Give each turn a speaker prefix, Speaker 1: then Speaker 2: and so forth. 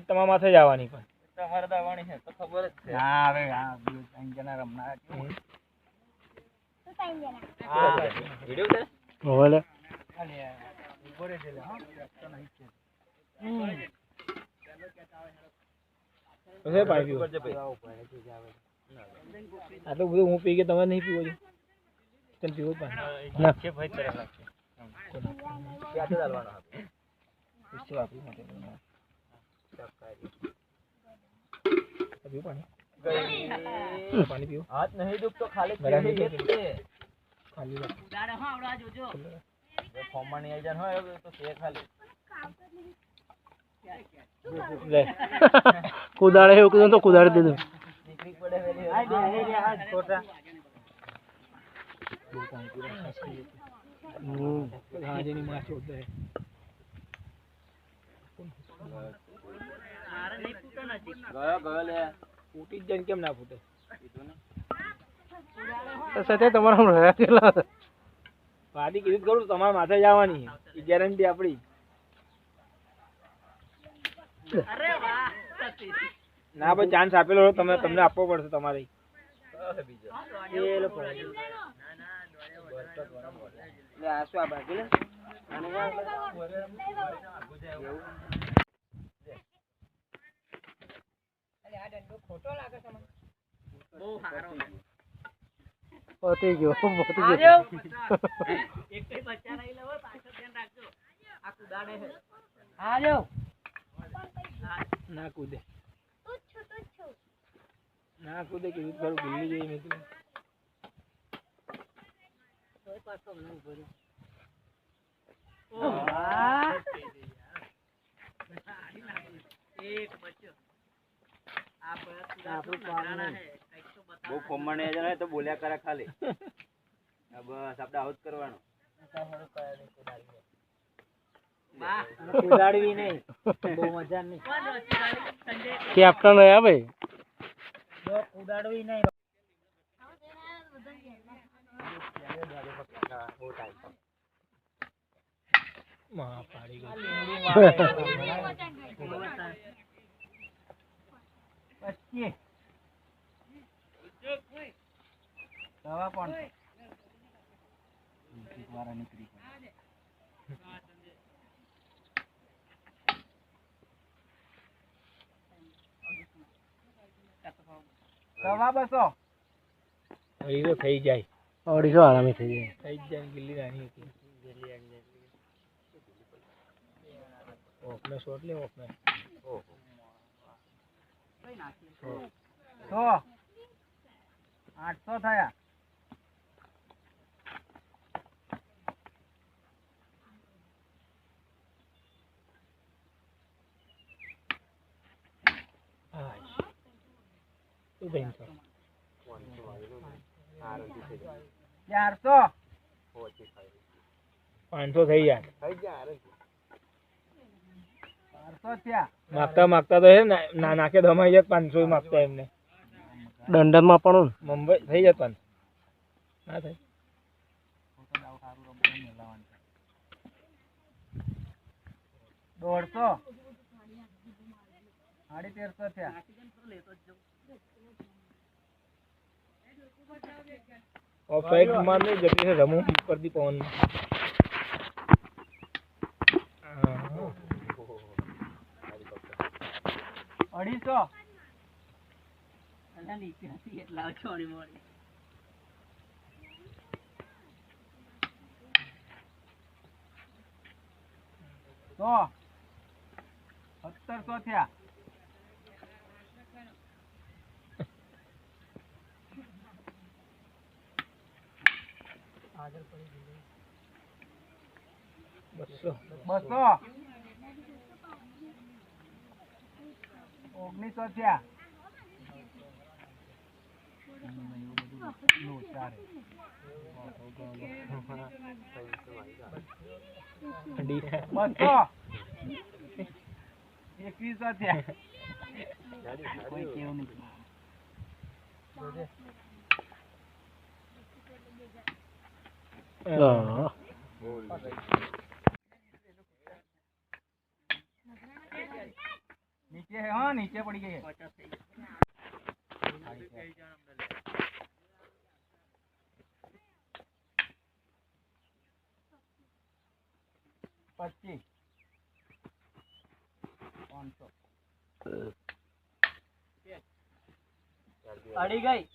Speaker 1: તમારા માથે જ આવવાની પણ તમારે તો આવવાની છે તો ખબર જ છે. હા હવે હા 2 જણા રમનાર છે. તો 3 જણા. હા વિડિયો છે. હોલે. અલે બોરે છે હા તો નહીં છે. ઓકે પાઈ પીવો. આટલું બધું હું પી કે તમે નહીં પીવો છો. તને પીવો પાણી. ના કે ભાઈ તરફ લાગશે. ક્યાંથી ચાલવાનો હતો? શું આપી માટે. अभी पानी पानी पियो हाथ नहीं दुख तो खाली खाली उड़ाड़े हो उड़ा जोजो ये फॉर्म नहीं आई जान हो तो से खाली ले कुदाड़े हो तो कुदाड़ दे दो निकली पड़े वेली आ दे रे हाथ छोटा हां जेनी मां छोड़ दे मारे नहीं फूटो नजीक गयो ले फूटी जन केम ना फूटे કીધું ને તો સતે તમારો રહ્યા કેલા વાડી કીધું કરું તમારા માથે જ આવવાની એ ગેરંટી આપણી અરે વાહ ના ભાઈ ચાન્સ આપેલો તમે તમને આપવો પડશે તમારે બીજો એ લોકો ના લે આસો આ બાકી લે આને આ દંડો ખોટો લાગે તમને બહુ સારો પોતી ગયો એક કઈ બચ્ચા રહી લેવો પાછો ધ્યાન રાખજો આ કુદાડે છે આજો ના કૂદે તુચ્છ ના કૂદે કે કરું ભૂલી જઈ મે તું કોઈ પાછો નહીં ભર્યો ઓ વાહ એક બચ્ચો બહુ ફોર્મમાં ને તો બોલ્યા કરે ખાલી બસ આપણે આઉટ કરવાનો કુદાડવી નહીં બહુ મજા નહીં કેપ્ટન હે ભાઈ જો કુદાડવી નહીં માં પાડી ગઈ પછી દવા પણ દ્વારા નીકળી દવા બસો અઢીસો થઈ જાય 250 આરામી થઈ જાય ગિલ્લી નાની હતી ઓપને શોટ લે ઓપને ઓહો તો 800 થયા તું બેન તો 400 500 થઈ જાય 400 થયા માગતા માગતા તો હે ના નાખે ધમાઈ જાય 500 માગતા એમને દંડનમાં પણ મુંબઈ થઈ જાય પણ ના થાય 150 1350 થયા ઓફસાઈડ માં નહીં જતી છે રમો પરથી પવન 250 અલા નીકળી એટલા છોડી મોડી 1700 થયા આગળ પડી ગઈ 200 1900 થયા નો ચારે ઠંડી 200 21 થયા કોઈ કેવું નહીં नीचे है हाँ नीचे पड़ी गई है 25 500 अड़ी गई